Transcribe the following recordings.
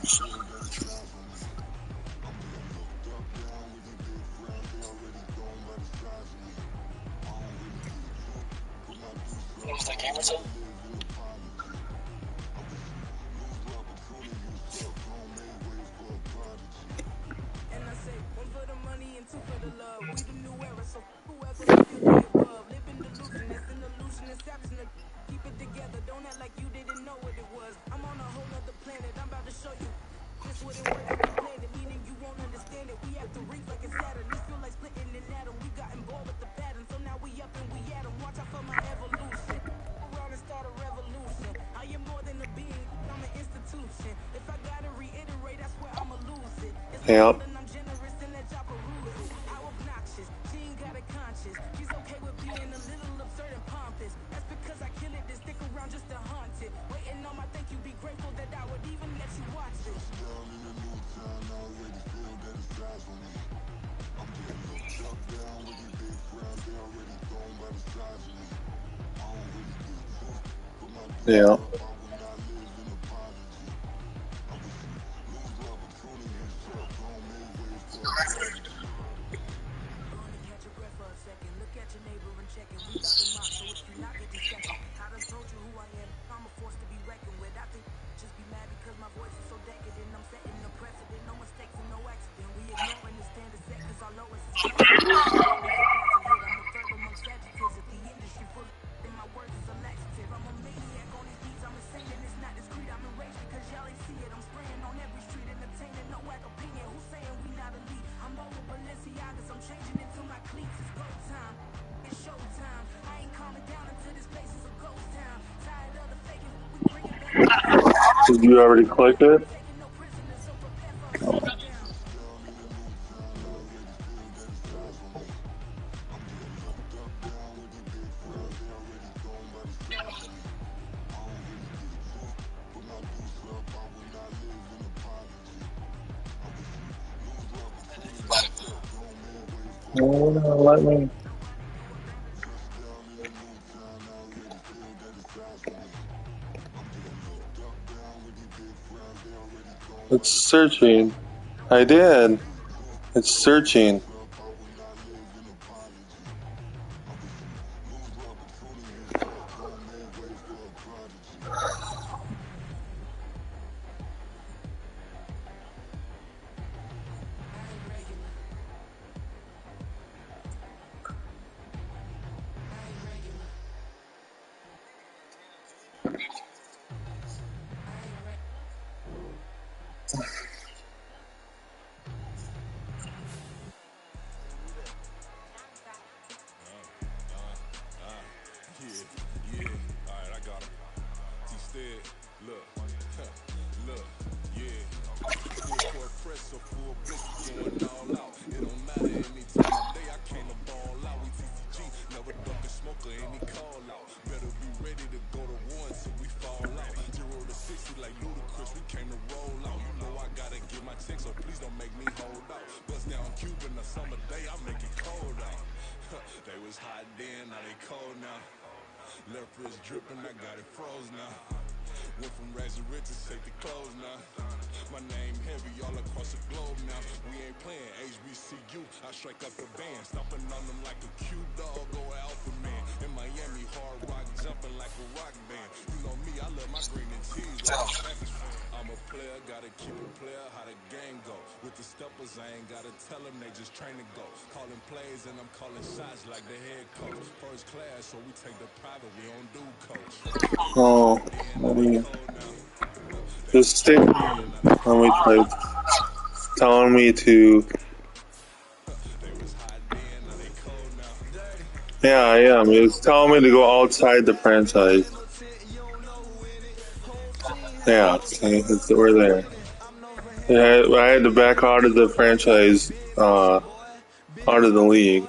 What was that game or something? Yep. Yeah. Did you already click it? Oh, no, let me. It's searching. I did. It's searching. Oh, let me just stay. Let me try telling me to. Yeah, I am. It's telling me to go outside the franchise. Yeah, okay, we're there. Yeah, I had to back out of the franchise, out of the league.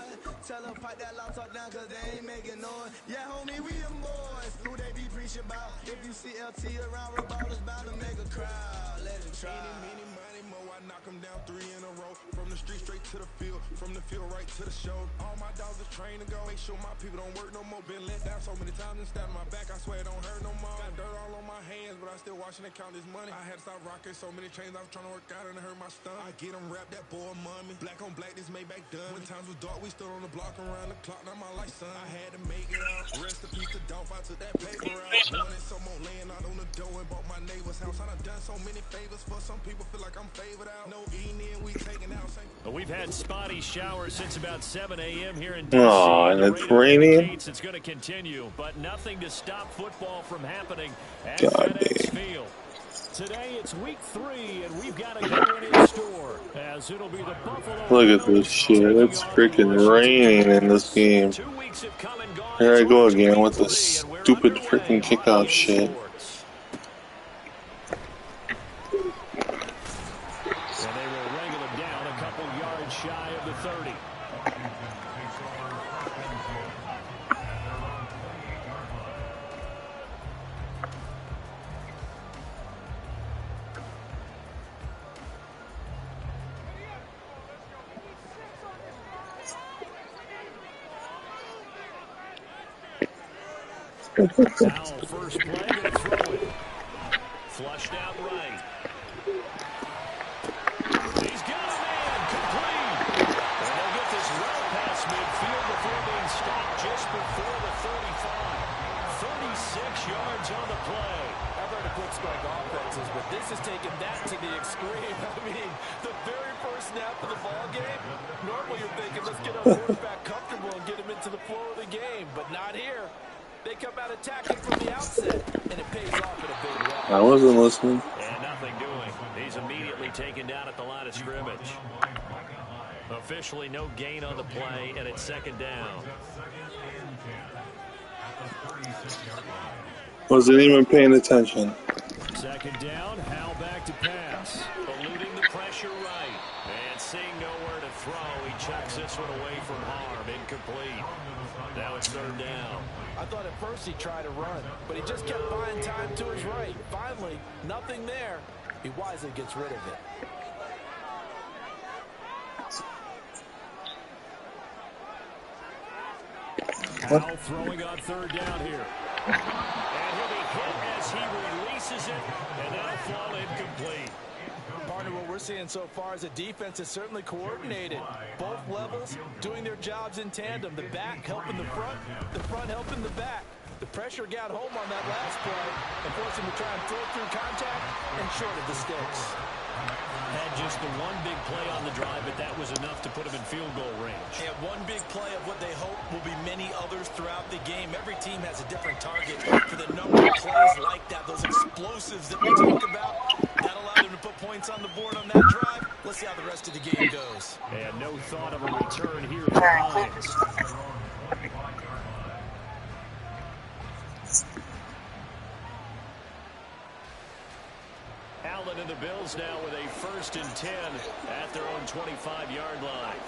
We've had spotty showers since about 7 a.m. here in D.C. Oh, and The it's radar raining. indicates it's going to continue, but nothing to stop football from happening at FedEx Field. Today it's week 3, and we've got a good one in store, as it'll be the Buffalo Look at this shit. It's freaking raining in this game. 2 weeks have come and gone. Here I go again with this stupid freaking kickoff shit. And they will wrangle him down a couple yards shy of the 30. Now, first play, going to throw it. Flushed out right. He's got a man, complete. And they'll get this well past midfield before being stopped just before the 35. 36 yards on the play. I've heard of quick-strike offenses, but this has taken that to the extreme. I mean, the very first snap of the ball game, normally you're thinking, let's get our quarterback comfortable and get him into the flow of the game, but not here. They come out attacking from the outset, and it pays off in a big way. I wasn't listening. And nothing doing. He's immediately taken down at the line of scrimmage. Officially no gain on the play, and it's second down. Wasn't even paying attention. Second down, Hal back to pass. Eluding the pressure right. And seeing nowhere to throw, he chucks this one away from harm. Incomplete. Now it's third down. I thought at first he tried to run, but he just kept buying time to his right. Finally, nothing there. He wisely gets rid of it. Hal throwing on third down here. And he'll be hit as he releases it, and that'll fall incomplete. Partner, what we're seeing so far is the defense is certainly coordinated. Both levels doing their jobs in tandem. The back helping the front helping the back. The pressure got home on that last play and forced him to try and throw through contact and short of the sticks. Had just the one big play on the drive, but that was enough to put him in field goal range. And one big play of what they hope will be many others throughout the game. Every team has a different target for the number of plays like that, those explosives that we talk about. That allowed them to put points on the board on that drive. Let's see how the rest of the game goes. And no thought of a return here for Hines. Allen and the Bills now with a 1st and 10 at their own 25-yard line.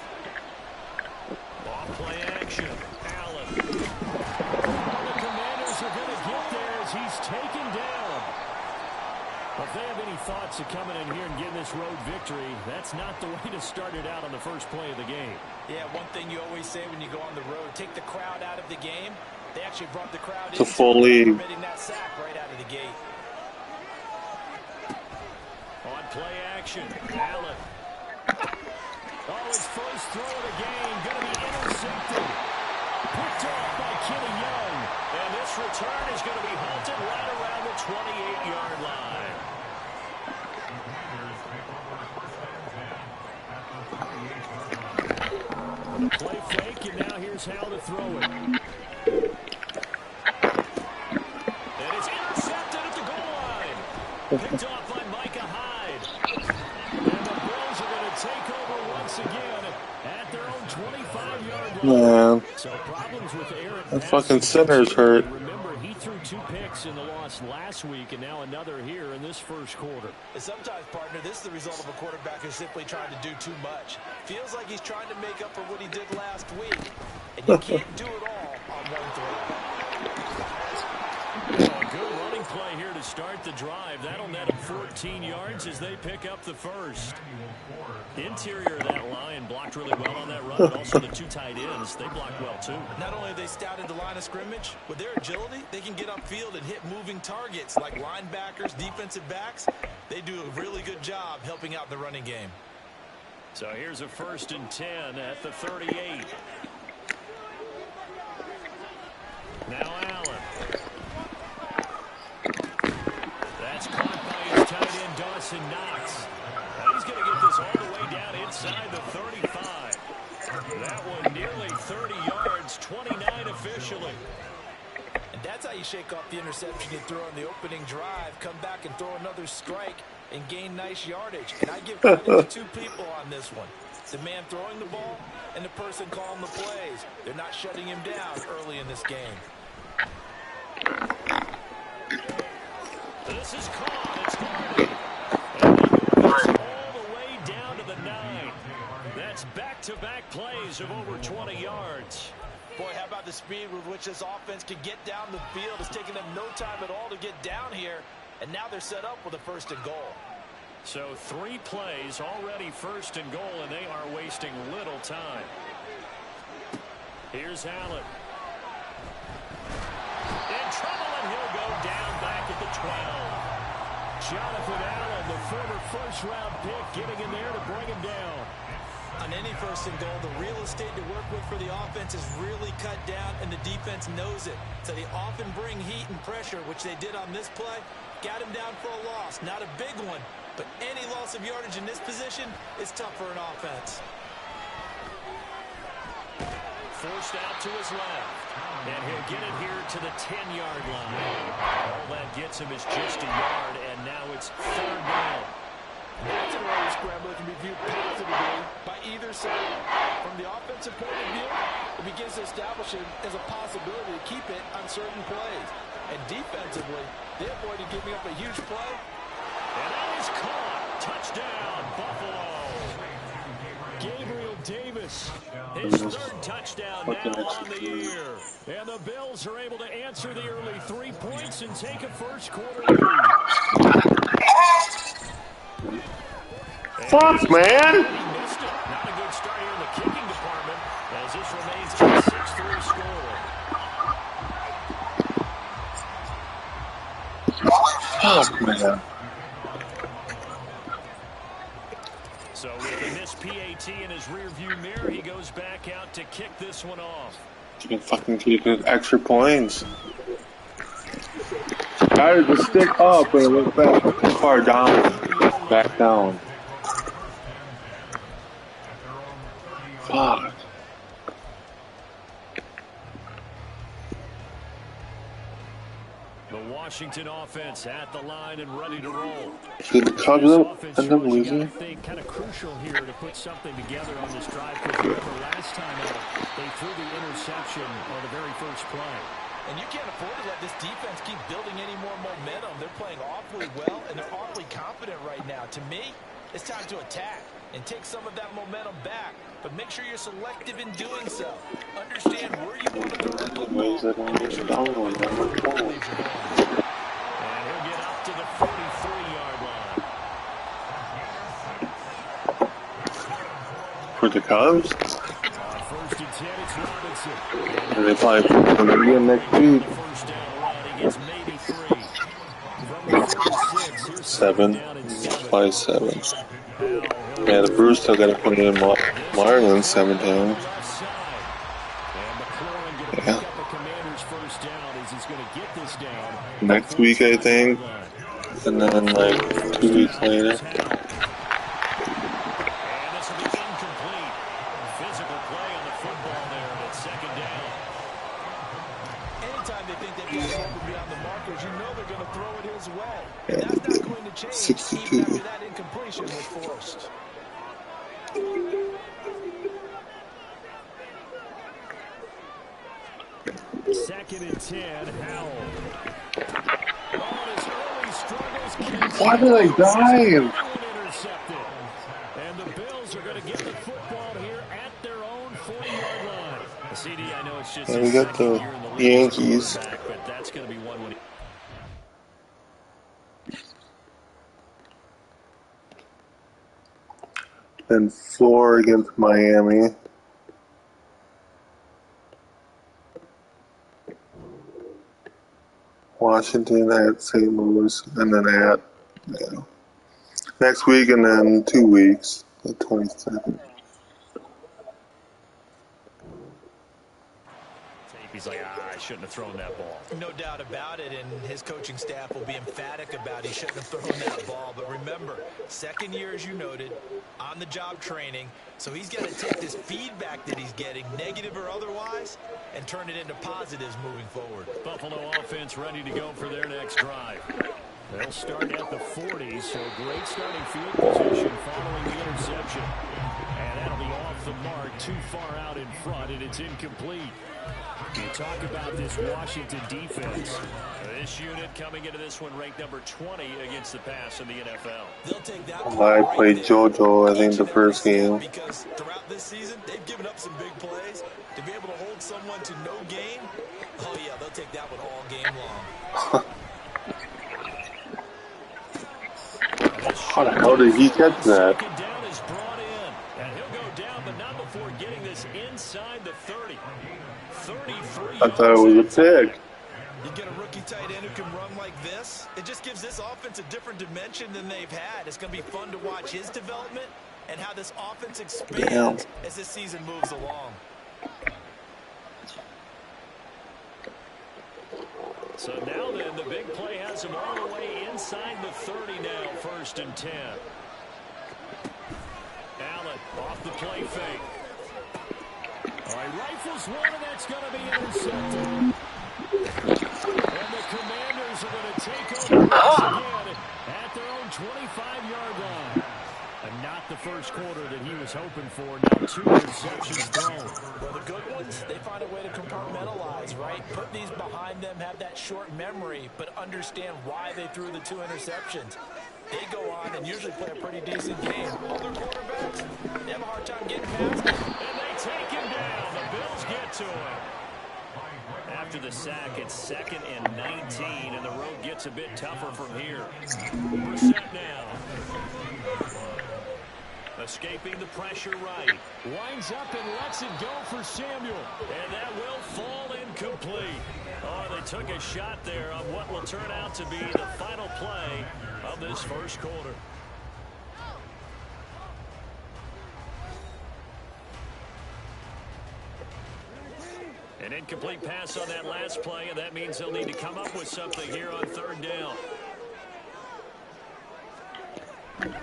Off play action. Allen. The Commanders are going to get there as he's taken down. If they have any thoughts of coming in here and getting this road victory, that's not the way to start it out on the first play of the game. Yeah, one thing you always say when you go on the road, take the crowd out of the game. They actually brought the crowd in. It's a full lead. Permitting that sack right out of the gate. On play action, Allen. Oh, his first throw of the game, going to be intercepted. Picked off by Kenny Young. And this return is going to be halted right around the 28-yard line. Play fake, and now here's Hal to throw it. And it's intercepted at the goal line. Picked off by Micah Hyde. And the Bills are going to take over once again at their own 25-yard line. Man, So problems with Aaron. that fucking center's hurt. Remember, he threw 2 picks in the loss last week, and now another here in this first quarter. And sometimes, partner, this is the result of a quarterback who's simply trying to do too much. Feels like he's trying to make up for what he did last week. And you can't do it all on one throw. A good running play here to to start the drive. That'll net them 14 yards as they pick up the first. Interior of that line blocked really well on that run, and also the two tight ends, they blocked well too. Not only have they scouted the line of scrimmage, with their agility, they can get upfield and hit moving targets like linebackers, defensive backs. They do a really good job helping out the running game. So here's a 1st and 10 at the 38. Now Allen. That's caught by his tight end, Dawson Knox. Now he's going to get this all the way down inside the 35. That one nearly 30 yards, 29 officially. And that's how you shake off the interception you throw on the opening drive, come back and throw another strike and gain nice yardage. And I give credit to two people on this one. The man throwing the ball and the person calling the plays. They're not shutting him down early in this game. This is caught. It's Hardy. And they go all the way down to the 9. That's back-to-back plays of over 20 yards. Boy, how about the speed with which this offense can get down the field? It's taken them no time at all to get down here. And now they're set up with a 1st and goal. So 3 plays already 1st and goal, and they are wasting little time. Here's Allen. In trouble, and he'll go down back at the 12. Jonathan Allen, the former 1st-round pick, getting in there to bring him down. On any 1st and goal, the real estate to work with for the offense is really cut down, and the defense knows it. So they often bring heat and pressure, which they did on this play. Got him down for a loss. Not a big one, but any loss of yardage in this position is tough for an offense. Forced out to his left. And he'll get it here to the 10-yard line. All that gets him is just a yard, and now it's 3rd down. That's an early scramble that can be viewed positively by either side. From the offensive point of view, it begins to establish it as a possibility to keep it on certain plays. And defensively, they avoided giving up a huge play. And that is caught. Touchdown, Buffalo. Gabriel Davis, his 3rd touchdown now on the year. And the Bills are able to answer the early 3 points and take a first-quarter lead. Fuck, man! He missed it. Not a good start here in the kicking department as this remains a 6-3 score. Fuck, man. So with a missed PAT in his rearview mirror, he goes back out to kick this one off. You can fucking keep it extra points. Guys, just stick up and look back too far down. Back down. Fuck. The Washington offense at the line and ready to roll. Did the Cubs end up losing? I think kind of crucial here to put something together on this drive, because remember last time out, they threw the interception on the very first play. And you can't afford to let this defense keep building any more momentum. They're playing awfully well, and they're awfully confident right now. To me, it's time to attack and take some of that momentum back. But make sure you're selective in doing so. Understand where you want to throw the football. Make sure you and he'll get up to the 43-yard line. For the Cubs? 1st and 10, it's Robinson. And they probably put them again next week. First down run, he gets maybe 3. From the 46, here's 7. Probably 7. Yeah, the Brewers still got to put in Marlin 7 times. Yeah. Next week, I think. And then, like, 2 weeks later. And this will be incomplete. Physical play on the football there, but 2nd down. Anytime they think they've got over beyond the markers, you know they're going to throw it his way. And that's not going to change 62. even after that incompletion was forced. 2nd and 10, Howell. Why did I dive? Intercepted. And the Bills are going to get the football here at their own 40-yard line. CD, I know it's just And we got the Yankees. But that's going to be one. Then 4 against Miami. Washington at St. Louis, and then at next week, and then 2 weeks, the 22nd. He's like, I shouldn't have thrown that ball. No doubt about it, and his coaching staff will be emphatic about he shouldn't have thrown that ball. But remember, second year, as you noted, on-the-job training, so he's got to take this feedback that he's getting, negative or otherwise, and turn it into positives moving forward. Buffalo offense ready to go for their next drive. They'll start at the 40, so great starting field position following the interception. And that'll be off the mark, too far out in front, and it's incomplete. You talk about this Washington defense. This unit coming into this one ranked number 20 against the pass in the NFL. They'll take that I played JoJo, I think, the first game. Because throughout this season, they've given up some big plays. To be able to hold someone to no gain, oh yeah, they'll take that one all game long. How the hell did he catch that? Down is brought in, and he'll go down, but not before getting this inside the 30. 33. I thought it was a pick. You get a rookie tight end who can run like this. It just gives this offense a different dimension than they've had. It's going to be fun to watch his development and how this offense expands as this season moves along. So now then, the big play has him all the way inside the 30 now, 1st and 10. Allen off the play fake. All right, rifles one, and that's going to be intercepted. And the Commanders are going to take over once again at their own 25-yard line. And not the first quarter that he was hoping for. Now 2 interceptions thrown. Well, the good ones, they find a way to compartmentalize, right? Put these behind them, have that short memory, but understand why they threw the 2 interceptions. They go on and usually play a pretty decent game. Other quarterbacks, they have a hard time getting past them. And they take him down. The Bills get to him. After the sack, it's 2nd and 19, and the road gets a bit tougher from here. Brissett now. Escaping the pressure right. Winds up and lets it go for Samuel. And that will fall incomplete. Oh, they took a shot there on what will turn out to be the final play of this first quarter. An incomplete pass on that last play, and that means they'll need to come up with something here on 3rd down.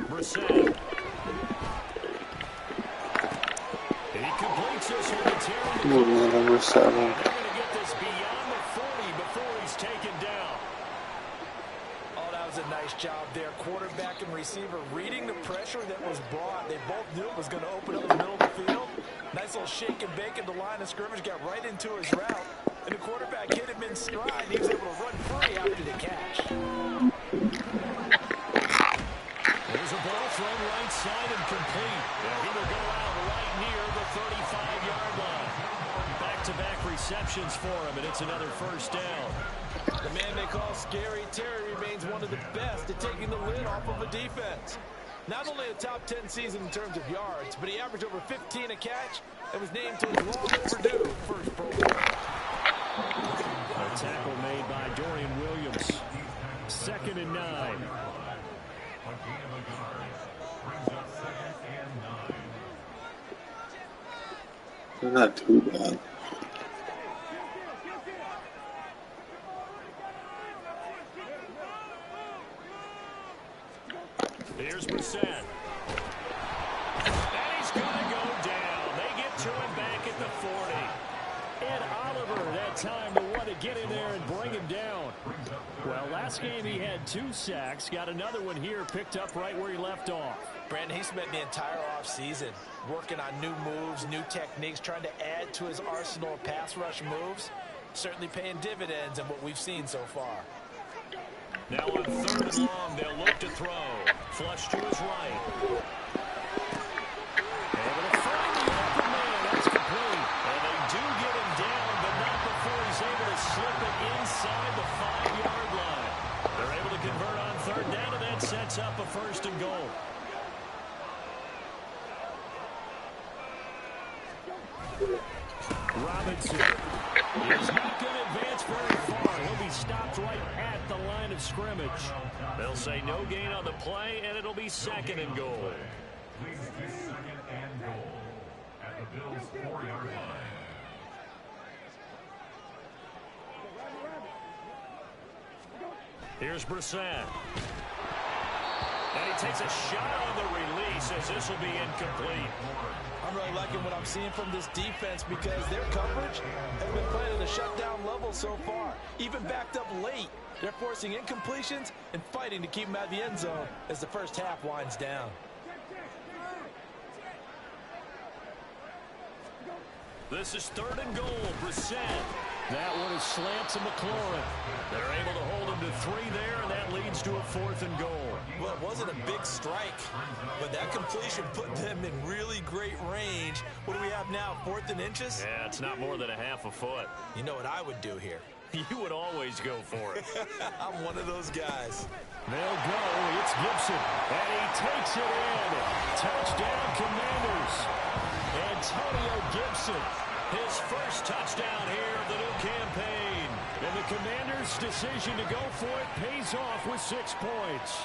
Brissett. He completes this one. Number 7. They're going to get this beyond the 40 before he's taken down. Oh, that was a nice job there. Quarterback and receiver reading the pressure that was brought. They both knew it was going to open up the middle of the field. Nice little shake and bake at the line of scrimmage. Got right into his route. And the quarterback hit him in stride. He was able to run free after the catch. There's a ball thrown right side and complete. And he will go out right near the 35-yard line. Back-to-back receptions for him, and it's another 1st down. The man they call Scary Terry remains one of the best at taking the lid off of a defense. Not only a top 10 season in terms of yards, but he averaged over 15 a catch and was named to his long-overdue first Pro Bowl. A tackle made by Dorian Williams. 2nd and 9. They're not too bad. Here's Brissett. And he's going to go down. They get to him back at the 40. And Oliver that time to want to get in there and bring him down. Well, last game he had 2 sacks. Got another one here picked up right where he left off. Brandon, he spent the entire offseason working on new moves, new techniques, trying to add to his arsenal of pass rush moves. Certainly paying dividends in what we've seen so far. Now on 3rd and long, they'll look to throw. Flush to his right. Able to find the open man. That's complete. And they do get him down, but not before he's able to slip it inside the 5-yard line. They're able to convert on 3rd down, and that sets up a 1st and goal. Robinson is not going to advance very far. He'll be stopped right at the line of scrimmage. They'll say no gain on the play, and it'll be 2nd and goal. Second and goal at the Bills' 4-yard line. Here's Brissett. And he takes a shot on the release as this will be incomplete. I'm really liking what I'm seeing from this defense because their coverage has been playing at a shutdown level so far. Even backed up late, they're forcing incompletions and fighting to keep them out of the end zone as the first half winds down. This is 3rd and goal. Brissett. That one is slant to McLaurin. They're able to hold him to 3 there, and that leads to a 4th and goal. Well, it wasn't a big strike, but that completion put them in really great range. What do we have now, 4th and inches? Yeah, it's not more than a half a foot. You know what I would do here? You would always go for it. I'm one of those guys. They'll go. It's Gibson, and he takes it in. Touchdown, Commanders. Antonio Gibson, his first touchdown here of the new campaign. And the Commanders' decision to go for it pays off with 6 points.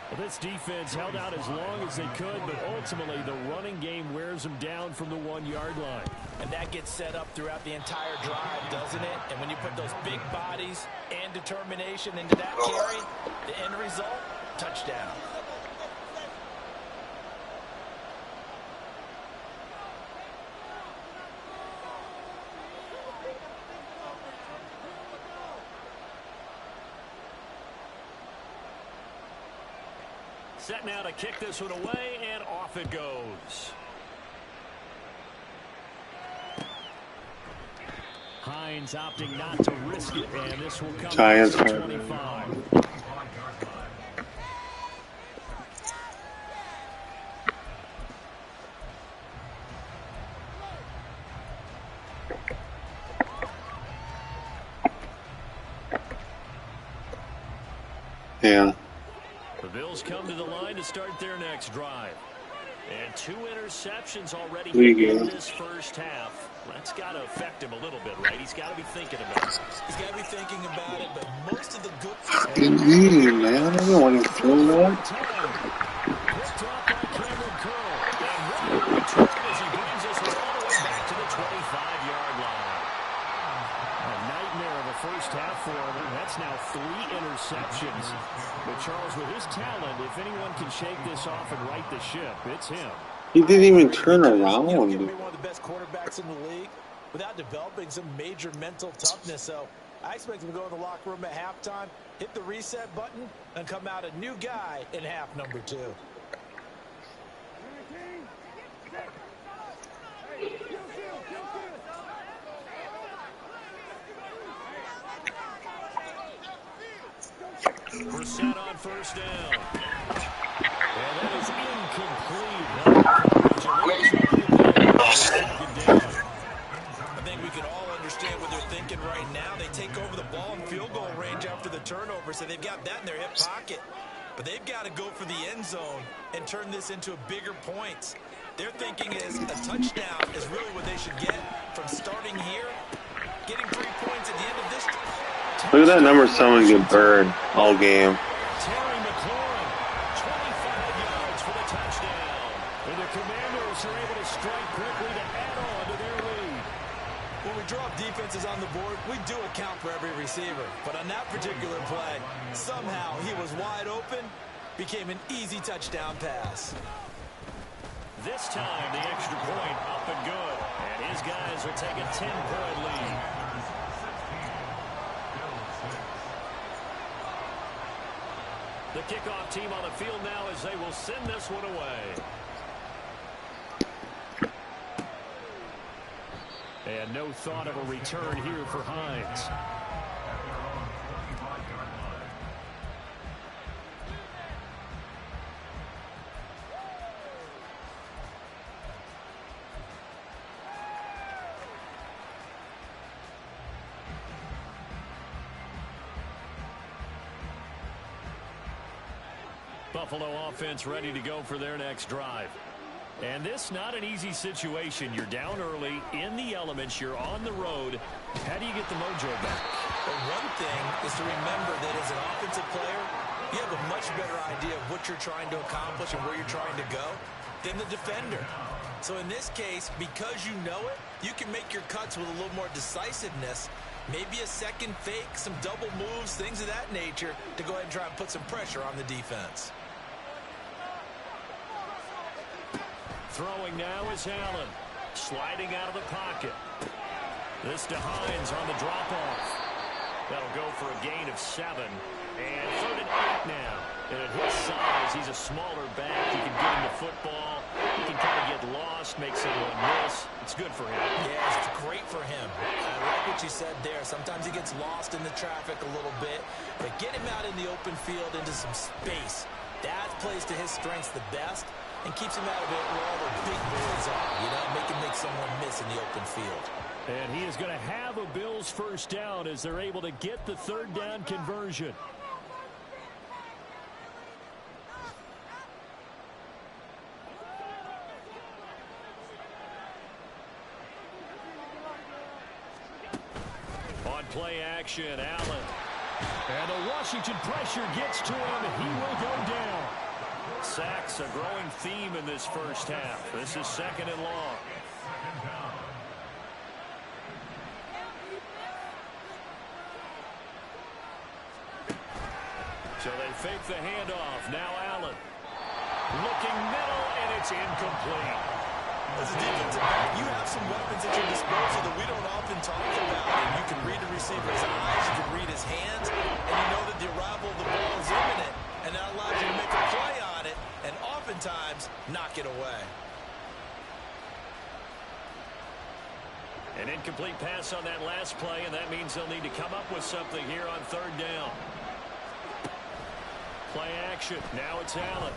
Well, this defense held out as long as they could, but ultimately the running game wears them down from the 1-yard line. And that gets set up throughout the entire drive, doesn't it? And when you put those big bodies and determination into that carry, the end result, touchdown. Set now to kick this one away, and off it goes. Hines opting not to risk it, and this will come Giants to 25. Yeah. The Bills come to the line to start their next drive. And 2 interceptions already in this first half. That's got to affect him a little bit, right? He's got to be thinking about it. He's got to be thinking about it, but most of the good... Fucking easy, man. I don't want to throw that. Picked off by Cameron Curl. And what a return as he brings us all the way back to the 25-yard line. A nightmare of a first half for him. That's now 3 interceptions. But Charles, with his talent, if anyone can shake this off and right the ship, it's him. He didn't even turn around. You can be one of the best quarterbacks in the league without developing some major mental toughness. So I expect him to go in the locker room at halftime, hit the reset button, and come out a new guy in half number 2. Brissett on first down. And that is incomplete. I think we can all understand what they're thinking right now. They take over the ball in field goal range after the turnover, so they've got that in their hip pocket. But they've got to go for the end zone and turn this into a bigger points. Their thinking is a touchdown is really what they should get from starting here, getting 3 points at the end of this. Look at that number 7 get burned all game. Terry McLaurin, 25 yards for the touchdown. And the Commanders are able to strike quickly to add on to their lead. When we drop defenses on the board, we do account for every receiver. But on that particular play, somehow he was wide open, became an easy touchdown pass. This time, the extra point up and good. And his guys will take a 10-point lead. The kickoff team on the field now as they will send this one away. And no thought of a return here for Hines. Buffalo offense ready to go for their next drive. And this not an easy situation. You're down early, in the elements, you're on the road. How do you get the mojo back? Well, one thing is to remember that as an offensive player, you have a much better idea of what you're trying to accomplish and where you're trying to go than the defender. So in this case, because you know it, you can make your cuts with a little more decisiveness, maybe a second fake, some double moves, things of that nature, to go ahead and try and put some pressure on the defense. Throwing now is Allen. Sliding out of the pocket. This to Hines on the drop-off. That'll go for a gain of 7. And 3rd and 8 now. And at his size, he's a smaller back. He can get him the football. He can kind of get lost, make someone miss. It's good for him. Yeah, it's great for him. I like what you said there. Sometimes he gets lost in the traffic a little bit. But get him out in the open field into some space. That plays to his strengths the best. And keeps him out of it where all the big boys are, you know, make him make someone miss in the open field. And he is going to have a Bills first down as they're able to get the 3rd down conversion. On play action, Allen. And the Washington pressure gets to him. He will go down. Sacks, a growing theme in this first half. This is 2nd and long. So they fake the handoff. Now Allen. Looking middle, and it's incomplete. As a defensive back, you have some weapons at your disposal that we don't often talk about. And you can read the receiver's eyes, you can read his hands, and you know that the arrival of the ball is imminent. And that allows you to make a play on it and oftentimes knock it away. An incomplete pass on that last play, and that means they'll need to come up with something here on 3rd down. Play action. Now it's Allen.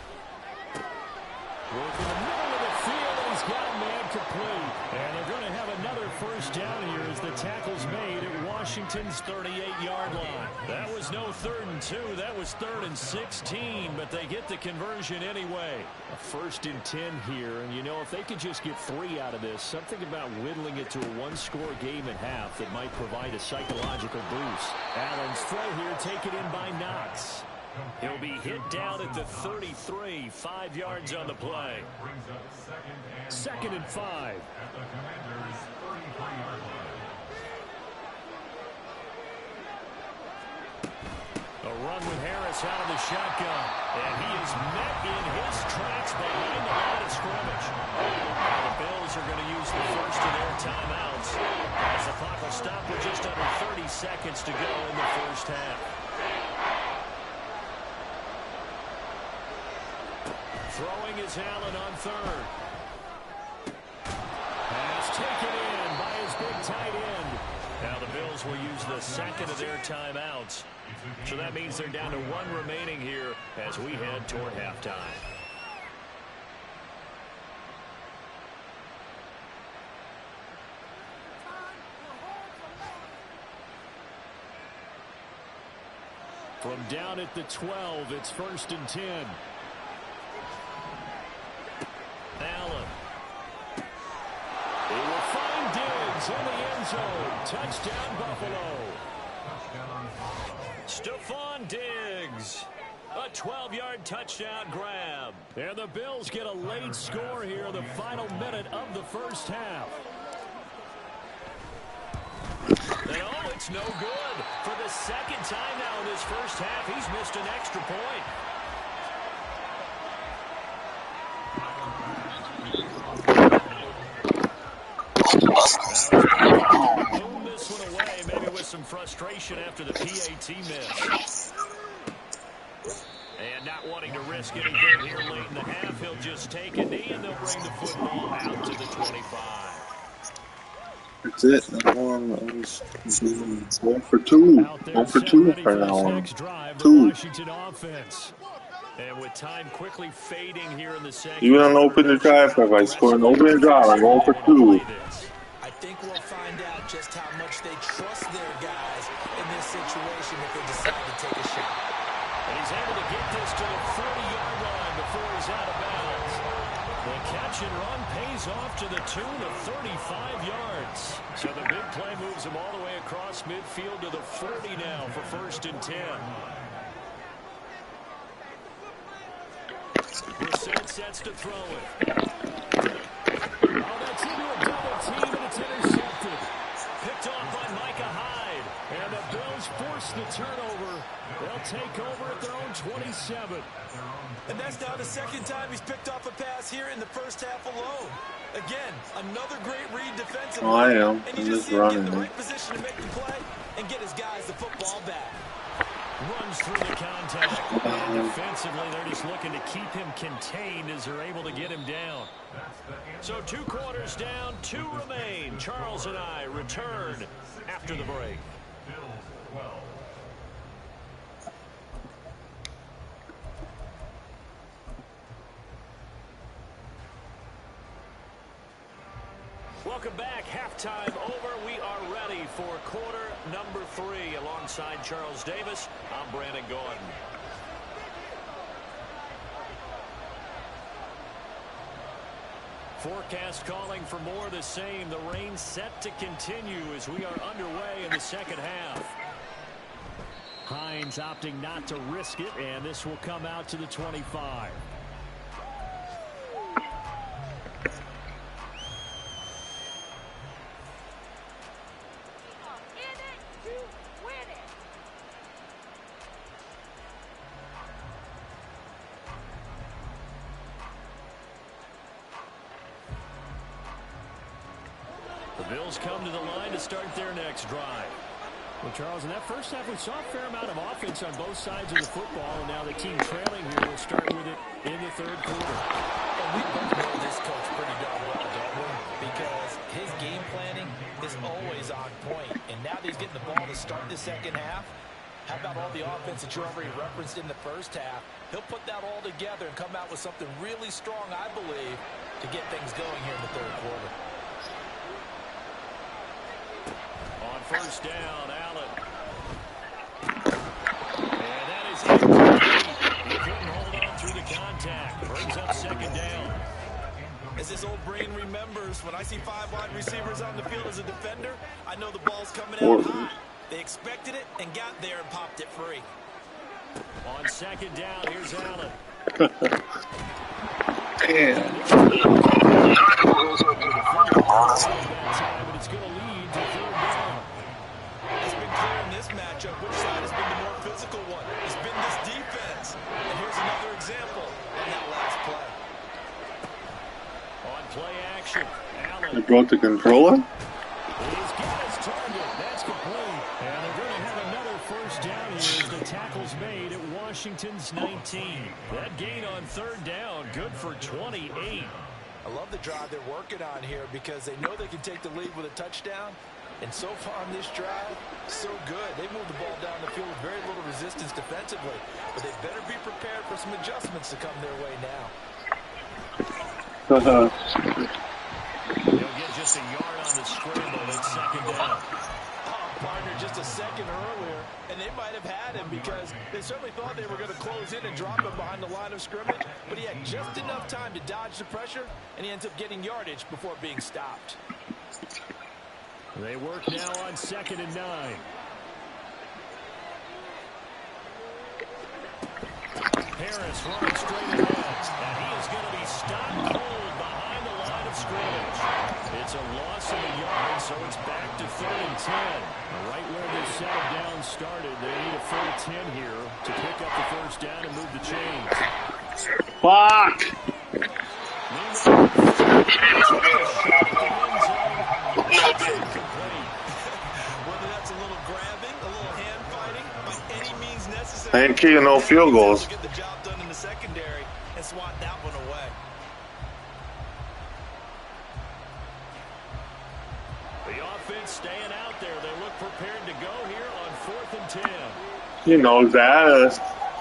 Working the middle of the field, and he's got a man complete. And they're going to have another first down here as the tackle's made at Washington's 38-yard line. That was no 3rd and 2. That was 3rd and 16, but they get the conversion anyway. A 1st and 10 here, and you know, if they could just get 3 out of this, something about whittling it to a 1-score game at half that might provide a psychological boost. Allen's throw here taken in by Knox. He'll be hit down at the 33, 5 yards on the play. 2nd and 5. A run with Harris out of the shotgun. And he is met in his tracks behind the line of scrimmage. The Bills are going to use the first of their timeouts as the clock will stop with just under 30 seconds to go in the first half. Throwing is Allen on 3rd. Pass taken in by his big tight end. Now the Bills will use the 2nd of their timeouts. So that means they're down to 1 remaining here as we head toward halftime. From down at the 12, it's 1st and 10. Allen. He will find Diggs in the end zone. Touchdown, Buffalo. Stephon Diggs. A 12-yard touchdown grab. And the Bills get a late score here in the final minute of the first half. And oh, it's no good. For the 2nd time now in this first half, he's missed an extra point. Boom this one away, maybe with some frustration after the PAT miss. And not wanting to risk anything here late in the half, he'll just take a knee and they'll bring the football out to the 25. That's it. I'm 1 for 2. 1 for 2 for now. 2. Washington offense. And with time quickly fading here in the second. Even on open drive, if I score an open drive, I'm 1 for 2. I think we'll find out just how much they trust their guys in this situation if they decide to take a shot. And he's able to get this to the 40-yard line before he's out of bounds. The catch and run pays off to the tune of 35 yards. So the big play moves him all the way across midfield to the 40 now for 1st and 10. Brissett sets to throw it. Oh, that's into a double team, and it's intercepted. Picked off by Micah Hyde. And the Bills force the turnover. They'll take over at their own 27. And that's now the 2nd time he's picked off a pass here in the first half alone. Again, another great read defensively. Oh, I am. And I'm you just see him get in running. the right position to make the play and get his guys the football back. Runs through the contact. And defensively, they're just looking to keep him contained as they're able to get him down. So 2 quarters down, 2 remain. Charles and I return after the break. Bills 12. Welcome back. Halftime over. We are ready for quarter number 3. Alongside Charles Davis, I'm Brandon Gordon. Forecast calling for more of the same. The rain set to continue as we are underway in the 2nd half. Hines opting not to risk it, and this will come out to the 25. The Bills come to the line to start their next drive. Well, Charles, in that first half, we saw a fair amount of offense on both sides of the football, and now the team trailing here will start with it in the 3rd quarter. And we both know this coach pretty darn well, don't we? Because his game planning is always on point. And now that he's getting the ball to start the 2nd half, how about all the offense that you already referenced in the first half? He'll put that all together and come out with something really strong, I believe, to get things going here in the 3rd quarter. On 1st down, Allen. And that is incomplete. He couldn't hold on through the contact. Brings up 2nd down. As this old brain remembers, when I see 5 wide receivers on the field as a defender, I know the ball's coming out hot. They expected it and got there and popped it free. On 2nd down, here's Allen. It's going to lead to 3rd down. It's been clear in this matchup which side has been the more physical one. It's been this defense. And here's another example on that last play. On play action, Allen. They broke the controller? He's got his target. That's complete. And they're going to have another 1st down here as the tackle's made at Washington's 19. That gain on 3rd down, good for 28. I love the drive they're working on here because they know they can take the lead with a touchdown. And so far on this drive, so good. They moved the ball down the field with very little resistance defensively. But they better be prepared for some adjustments to come their way now. They'll get just a yard on the scramble at 2nd down. Partner just a second earlier, and they might have had him because they certainly thought they were going to close in and drop him behind the line of scrimmage, but he had just enough time to dodge the pressure, and he ends up getting yardage before being stopped. They work now on 2nd and 9. Harris running straight ahead, and he is going to be stopped cold behind the line of scrimmage. It's a loss of a yard, so it's back to 3rd and 10. Right where this set of downs started, they need a full 10 here to pick up the 1st down and move the chains. Fuck! Whether that's a little grabbing, a little hand fighting, by any means necessary. I ain't kicking no field goals. Get the job done in the secondary and swat that one away. The offense staying out there. They look prepared to go here on 4th and 10. You know that.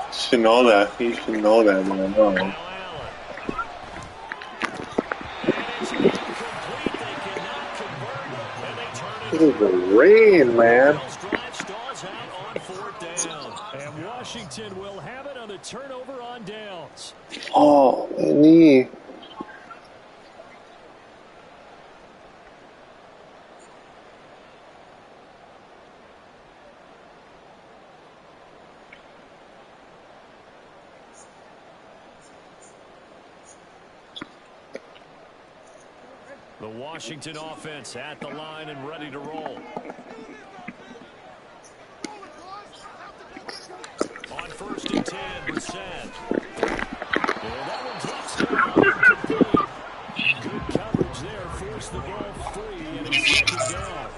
You should know that. You should know that, man. No. Now Allen. And it's incomplete. They cannot convert. And they turn it. This is the rain, man. Bill's drive stalls out on 4th down. And Washington will have it on the turnover on downs. Oh, my knee. The Washington offense at the line and ready to roll. On 1st and 10, Brissett. And that one drops down, incomplete. Good coverage there, forced the ball free, and it's 2nd down.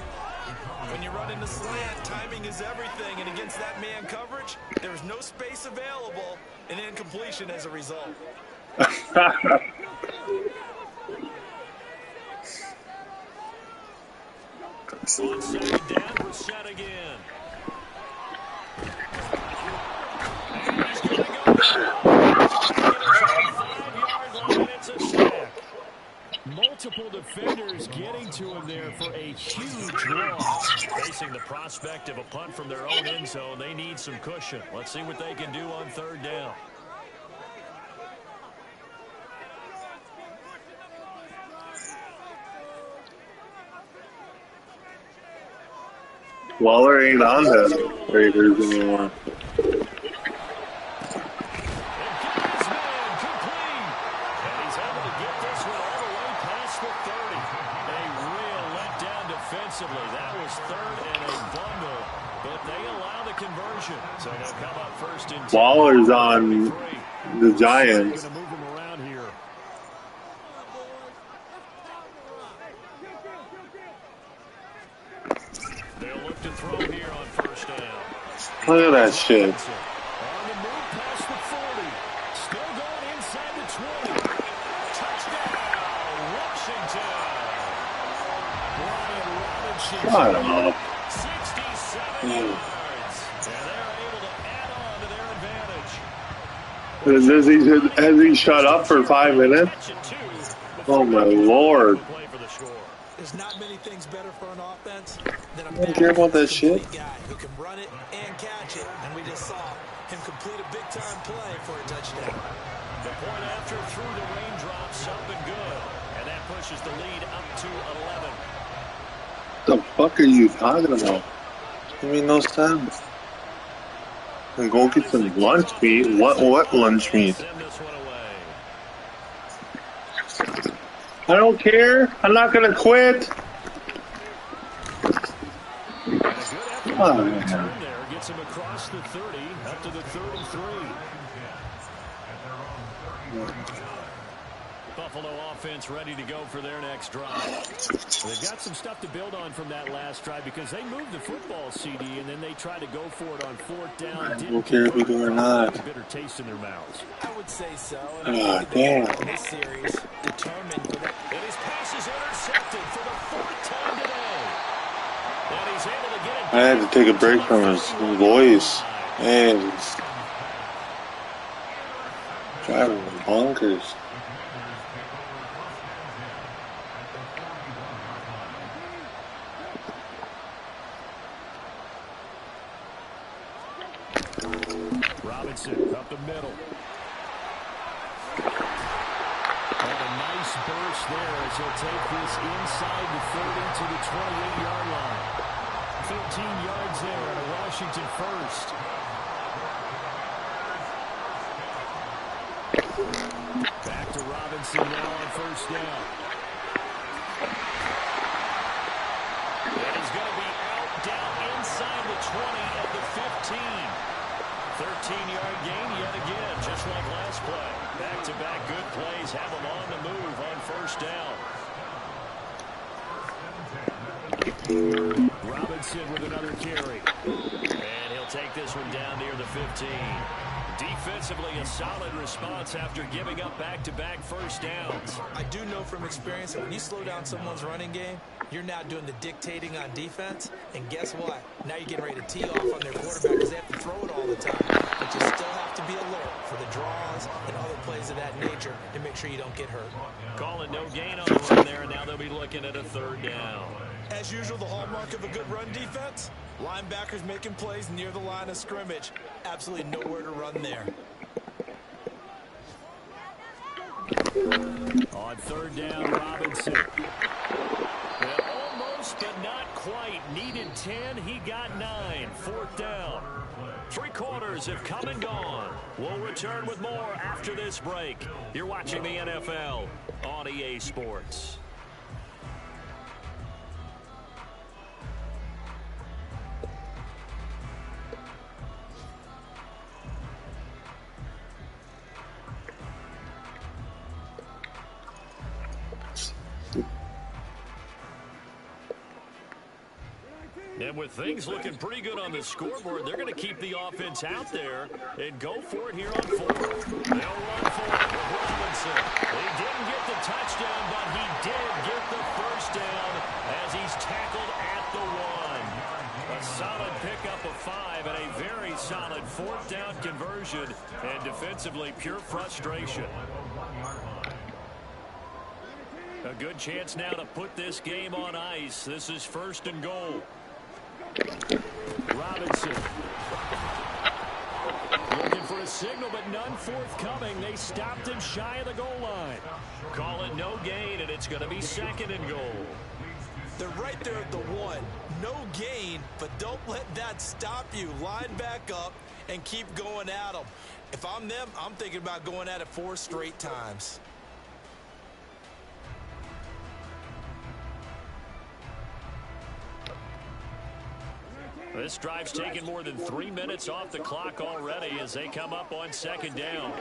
When you run into slant, timing is everything, and against that man coverage, there's no space available, and incompletion as a result. On 2nd down, Brissett again. And he's going to go down. It's a sack. Multiple defenders getting to him there for a huge loss. Facing the prospect of a punt from their own end zone, they need some cushion. Let's see what they can do on 3rd down. Waller ain't on the Raiders anymore. That was 3rd and a bundle, but they allow the conversion. So they'll come up 1st and 10. Waller's on the Giants. Going to move them around here. They'll look to throw here on 1st down. Look at that shit. On the move past the 40. Still going inside the 20. Touchdown, Washington. Shut up. 67 yards. And they're able to add on to their advantage. Has he shut up for 5 minutes? Oh my lord. There's not many things better for an offense than a I don't care about that shit. guy who can run it and catch it. And we just saw him complete a big-time play for a touchdown. The point after through the raindrops up and good. And that pushes the lead up to 11. What the fuck are you talking about? I mean, no sense. And go get some lunch meat. What lunch meat? I don't care. I'm not gonna quit. Oh, man. There gets him across the 30 up to the 33. Buffalo offense ready to go for their next drive. They've got some stuff to build on from that last drive because they moved the football, CD, and then they tried to go for it on 4th down. I don't care if we do or not. Bitter taste in their mouths. I would say so. Oh, damn. This series determined for that. And his pass is intercepted for the 4th time today. And he's able to get it. I had to take a break from his voice. And it's driving me bonkers. Robinson up the middle. And a nice burst there as he'll take this inside the 30 to the 28-yard line. 15 yards there and a Washington first. Back to Robinson now on 1st down. And he's going to be out down inside the 20 at the 15. 13-yard gain yet again, just like last play. Back-to-back good plays have him on the move on 1st down. Robinson with another carry. And he'll take this one down near the 15. Defensively, a solid response after giving up back-to-back 1st downs. I do know from experience that when you slow down someone's running game, you're now doing the dictating on defense. And guess what? Now you're getting ready to tee off on their quarterback because they have to throw it all the time. But you still have to be alert for the draws and other plays of that nature to make sure you don't get hurt. Calling no gain on the run there, and now they'll be looking at a 3rd down. As usual, the hallmark of a good run defense, linebackers making plays near the line of scrimmage. Absolutely nowhere to run there. On 3rd down, Robinson. Well, almost, but not quite. Needed 10, he got 9. 4th down. 3 quarters have come and gone. We'll return with more after this break. You're watching the NFL on EA Sports. And with things looking pretty good on the scoreboard, they're going to keep the offense out there and go for it here on fourth. They'll run for it with Robinson. He didn't get the touchdown, but he did get the first down as he's tackled at the 1. A solid pickup of 5 and a very solid fourth down conversion, and defensively pure frustration. A good chance now to put this game on ice. This is 1st and goal. Robinson looking for a signal, but none forthcoming. They stopped him shy of the goal line. Call it no gain, and it's going to be 2nd and goal. They're right there at the 1. No gain, but don't let that stop you. Line back up and keep going at them. If I'm them, I'm thinking about going at it 4 straight times. This drive's taken more than 3 minutes off the clock already as they come up on 2nd down.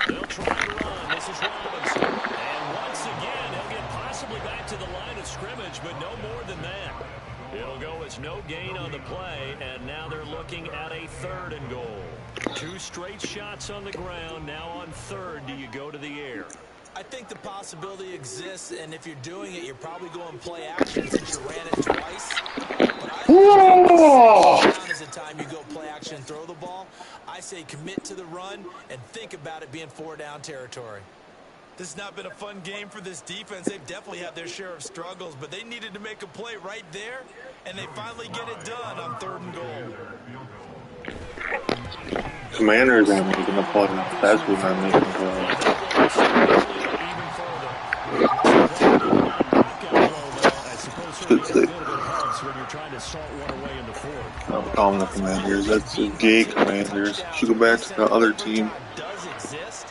They'll try and run. This is Robinson. And once again, he'll get possibly back to the line of scrimmage, but no more than that. It'll go as no gain on the play, and now they're looking at a 3rd and goal. 2 straight shots on the ground. Now on 3rd, do you go to the air? I think the possibility exists, and if you're doing it, you're probably going play action since you ran it twice. Now is the time you go play action and throw the ball. I say commit to the run and think about it being 4-down territory. This has not been a fun game for this defense. They've definitely had their share of struggles, but they needed to make a play right there, and they finally get it done on 3rd and goal. Commanders aren't making the play. That's who's not making the play. I'm calling the Commanders. That's the gay Commanders. Should go back to the other team. Does exist,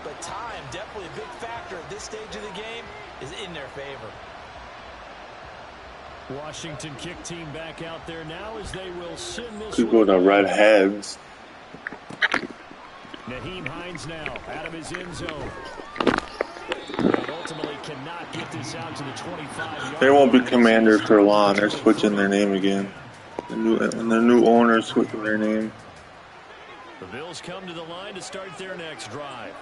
but time, definitely a big factor at this stage of the game, is in their favor. Washington kick team back out there now as they will send this. Could go to Redheads. Naheem Hines now out of his end zone. And ultimately cannot get this out to the 25-yard. They won't be Commanders for long. They're switching their name again. The new owner's switching their name. The Bills come to the line to start their next drive.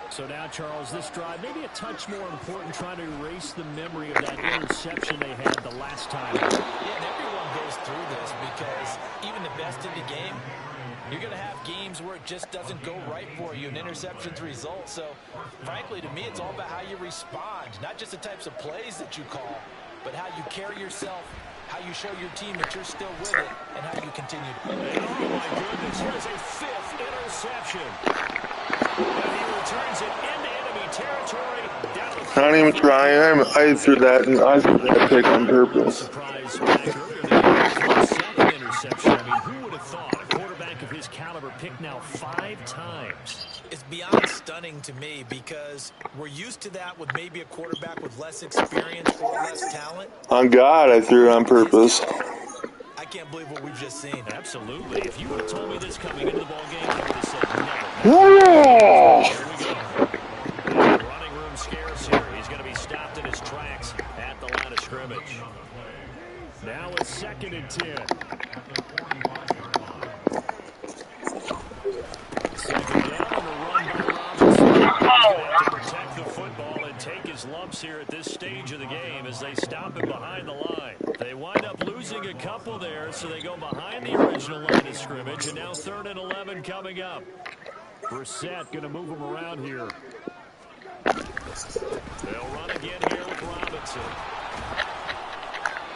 So now, Charles, this drive maybe a touch more important, trying to erase the memory of that interception they had the last time. Yeah, and everyone goes through this because even the best in the game, you're going to have games where it just doesn't go right for you, and interceptions result. So, frankly, to me, it's all about how you respond, not just the types of plays that you call, but how you carry yourself, how you show your team that you're still with it, and how you continue to play. Oh, my goodness, here's a 5th interception. And he returns it into enemy territory. Not even trying. I threw that pick on purpose. Surprise back earlier. The 2nd interception. I mean, who would have thought a quarterback of his caliber picked now 5 times? It's beyond stunning to me because we're used to that with maybe a quarterback with less experience or less talent. On God, I threw it on purpose. I can't believe what we've just seen. Absolutely. If you would have told me this coming into the ball game, I would have said never. Whoa! Here we go. Running room scarce here. He's going to be stopped in his tracks at the line of scrimmage. Now it's 2nd and 10. 2nd down on the run by Robinson. He's going to have to protect the football and take his lumps here at this stage of the game as they stop him behind the line. They wind up losing a couple there, so they go behind the original line of scrimmage, and now 3rd and 11 coming up. Brissett going to move him around here. They'll run again here with Robinson.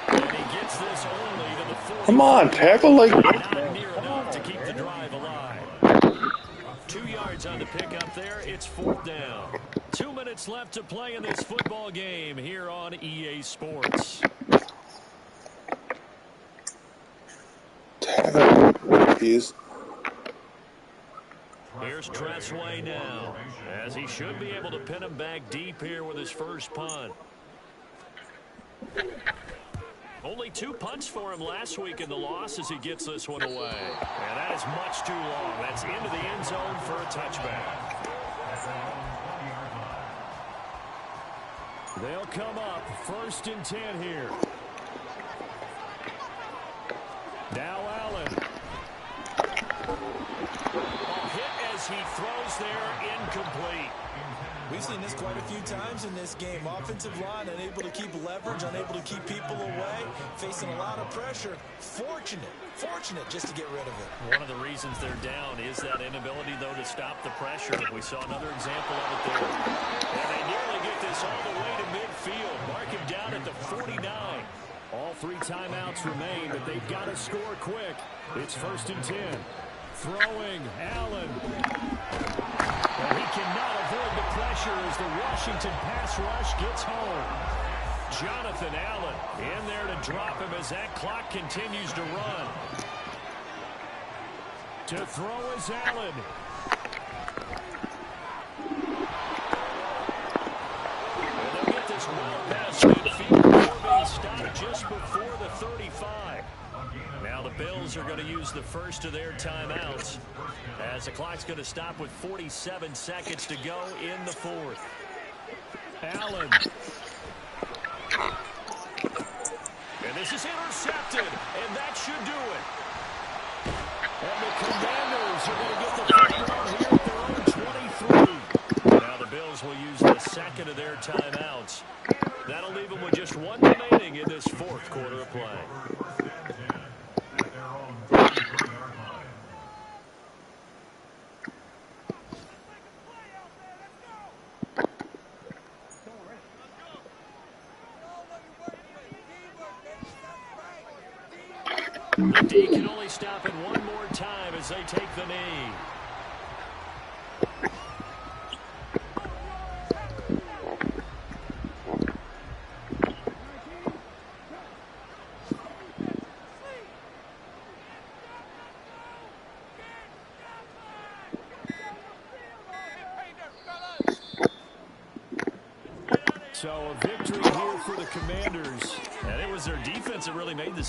And he gets this only to the 40. Come on, tackle like Not near enough to keep the drive alive. 2 yards on the pickup there. It's 4th down. 2 minutes left to play in this football game here on EA Sports. He's Here's Tressway now, as he should be able to pin him back deep here with his first punt. Only 2 punts for him last week in the loss as he gets this one away. And that is much too long. That's into the end zone for a touchback. They'll come up 1st and 10 here. as he throws there, incomplete. We've seen this quite a few times in this game. Offensive line unable to keep leverage, unable to keep people away, facing a lot of pressure. Fortunate just to get rid of it. One of the reasons they're down is that inability, though, to stop the pressure. We saw another example of it there. And they nearly get this all the way to midfield. Mark him down at the 49. All 3 timeouts remain, but they've got to score quick. It's 1st and 10. Throwing, Allen. And he cannot avoid the pressure as the Washington pass rush gets home. Jonathan Allen in there to drop him as that clock continues to run. To throw is Allen. And they'll get this well past midfield before being stopped just before the 35. Now the Bills are going to use the first of their timeouts as the clock's going to stop with 47 seconds to go in the 4th. Allen. And this is intercepted, and that should do it. And the Commanders are going to get the first down here at their own 23. Now the Bills will use the second of their timeouts. That'll leave them with just 1 remaining in this 4th quarter of play. The D can only stop it one more time as they take the knee. So a victory here for the Commanders. And it was their defense that really made this